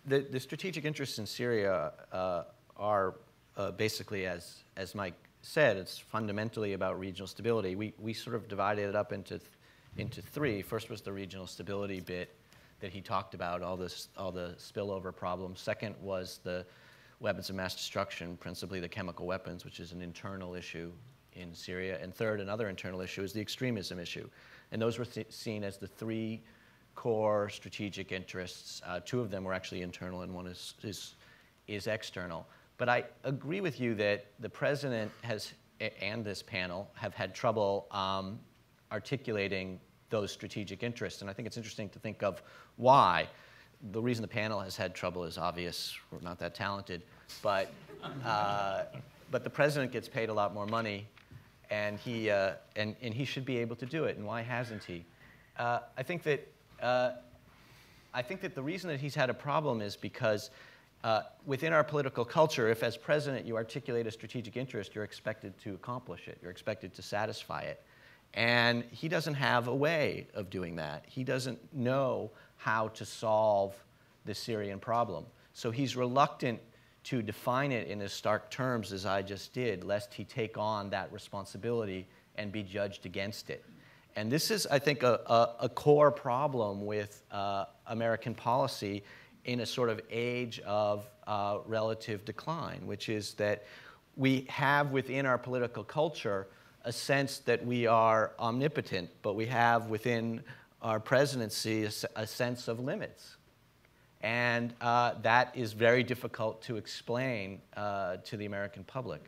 the strategic interests in Syria are basically, as Mike said, it's fundamentally about regional stability. We sort of divided it up into three. First was the regional stability bit that he talked about, all the spillover problems. Second was the weapons of mass destruction, principally the chemical weapons, which is an internal issue in Syria. And third, another internal issue is the extremism issue. And those were seen as the three core strategic interests. Two of them were actually internal and one is external. But I agree with you that the president and this panel have had trouble articulating those strategic interests. And I think it's interesting to think of why. The reason the panel has had trouble is obvious. We're not that talented. But the president gets paid a lot more money, and he should be able to do it. And why hasn't he? I think that the reason that he's had a problem is because within our political culture, if as president you articulate a strategic interest, you're expected to accomplish it. You're expected to satisfy it. And he doesn't have a way of doing that. He doesn't know how to solve the Syrian problem. So he's reluctant to define it in as stark terms as I just did, lest he take on that responsibility and be judged against it. And this is, I think, a core problem with American policy in a sort of age of relative decline, which is that we have within our political culture a sense that we are omnipotent, but we have within our presidency a sense of limits. And that is very difficult to explain to the American public.